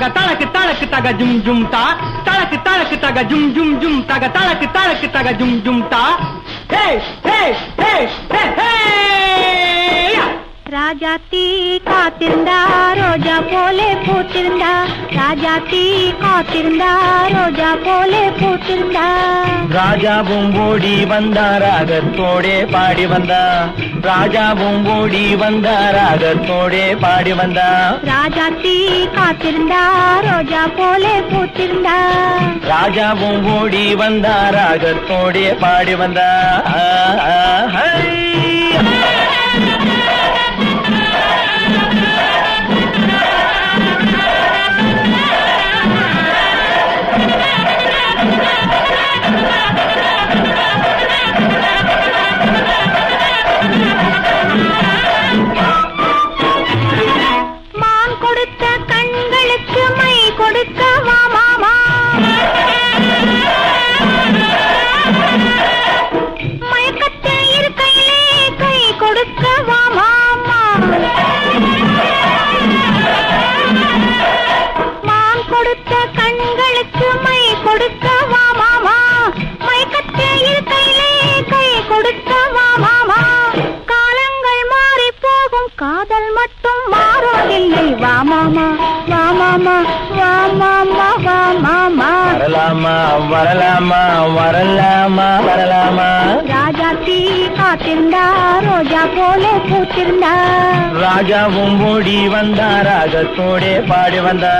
taga talak talak taga jum jum ta talak talak taga jum jum jum taga talak talak taga jum jum ta hey hey hey hey hey Rajathi காத்திருந்தா ரோஜா போலே பூத்திருந்தா ராஜாத்தி காத்திருந்தா ரோஜா போலே பூத்திருந்தா ராஜாவும் ஓடி வந்தா ராகத்தோடே பாடி வந்தா ராஜாவும் ஓடி வந்தா ராகத்தோடே பாடி வந்தா ராஜாத்தி காத்திருந்தா ரோஜா போலே பூத்திருந்தா ராஜாவும் ஓடி வந்தா ராகத்தோடே பாடி வந்தா மான் கொடுத்த கண்களுக்கு மை கொடுக்க வா மாமா மயக்கத்தில் இருக்கையிலே கை கொடுக்க வா மாமா மான் கொடுத்த கண்களுக்கு மை கொடுக்க வா மாமா மயக்கத்தில் இருக்கையிலே கை கொடுக்க வா மாமா காலங்கள் மாறி போகும் காதல் மட்டும் மாறுவதில்லை வா மாமா வா மாமா வா மாமா வா மாமா வரலாமா வரலாமா வரலாமா வரலாமா ராஜாத்தி காத்திருந்தா ரோஜா போலே பூத்திருந்தா ராஜாவும் ஓடி வந்தா ராகத்தோடே பாடி வந்தா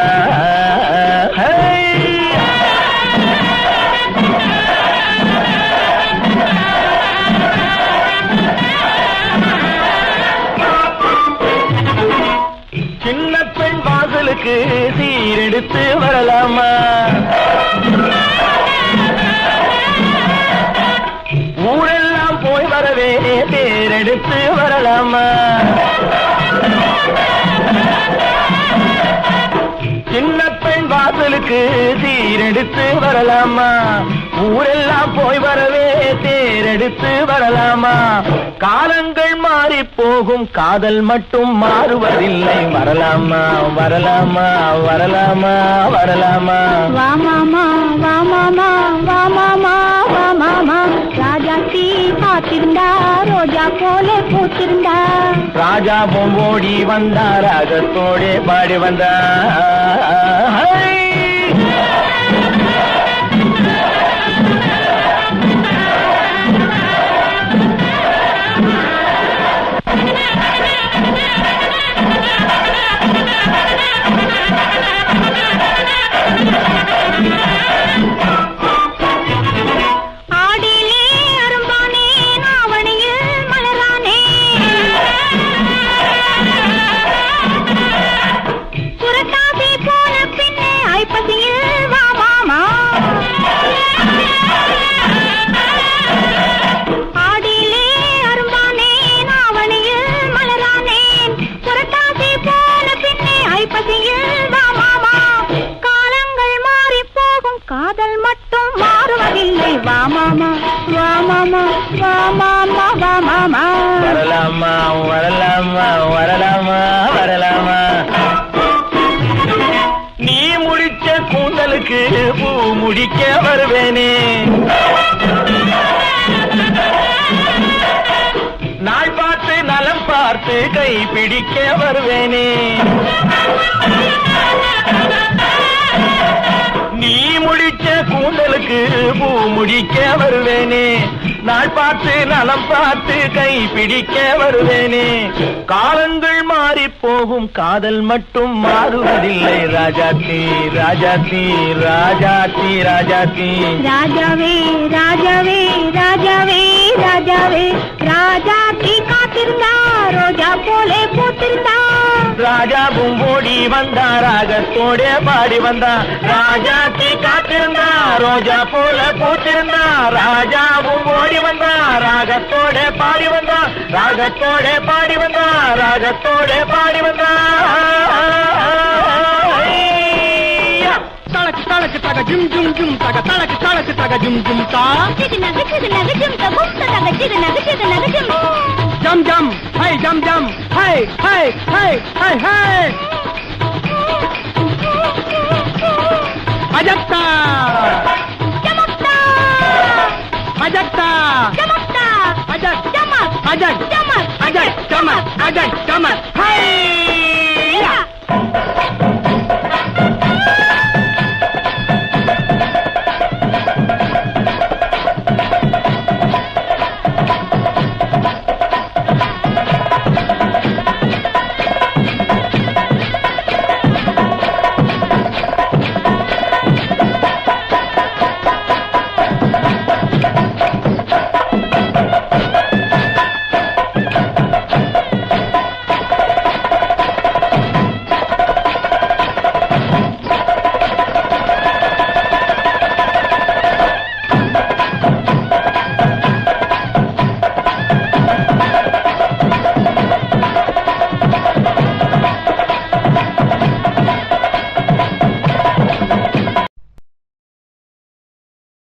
சின்ன பெண் வாசலுக்கு சீரெடுத்து வரலாமா ஊரெல்லாம் போய் வரவே பேரெடுத்து வரலாமா சின்ன பெண் வாசலுக்கு சீரெடுத்து வரலாமா ஊரெல்லாம் போய் வரவே தேரெடுத்து வரலாமா காலங்கள் மாறி போகும் காதல் மட்டும் மாறுவதில்லை வரலாமா வரலாமா வரலாமா வரலாமா வா மாமா வா மாமா வா மாமா வா மாமா ராஜாத்தி காத்திருந்தா ரோஜா போலே பூத்திருந்தா ராஜாவும் ஓடி வந்தா ராகத்தோடே பாடி வந்தா ஆடிலே அரும்பானே நாவணியில் மலரானே புரட்டாசி போன பின்னே ஐப்பசியில் வா மாமா ஆடிலே அரும்பானே நாவணியில் மலரானேன் புரட்டாசி போன பின்னே ஐப்பசியில் வா மாமா காலங்கள் மாறி போகும் காதல் மட்டும் மாறுவதில்லை வா மாமா வா மாமா வா மாமா வா மாமா வரலாமா வரலாமா வரலாமா வரலாமா நீ முடிச்ச கூந்தலுக்கு பூ முடிக்க வருவேனே நாள் பார்த்து நலம் பார்த்து கை பிடிக்க வருவேனே நீ முடிச்ச கூந்தலுக்கு பூ முடிக்க வருவேனே நாள் பார்த்து நலம் பார்த்து கை பிடிக்க வருவேனே காலங்கள் மாறி போகும் காதல் மட்டும் மாறுவதில்லை ராஜாத்தி ராஜாத்தி ராஜாத்தி ராஜாத்தி ராஜாவே ராஜாவே ராஜாவே ராஜாவே ராஜாத்தி காத்திருந்தா ரோஜா போலே பூத்திருந்தா ராஜாவும் ஓடி வந்தா ராகத்தோட பாடி வந்தா ராஜாத்தி காத்திருந்தா ரோஜா போல பூத்திருந்தா ராஜாவும் ஓடி வந்தா ராகத்தோட பாடி வந்தா ராகத்தோட பாடி வந்தா ராகத்தோட பாடி வந்தா talak talak taga jum jum jum taga talak talak taga jum jum ta చిగనగ జుమ్ తగుంతగ చిగనగ జుమ్ jam jam hey jam jam hey hey hey hey hey அஜக்தா ஜமக்தா அஜக்தா ஜமக்தா அஜக் ஜமக் அஜக் ஜமக் அஜக் ஜமக் அஜக் ஜமக் ஹை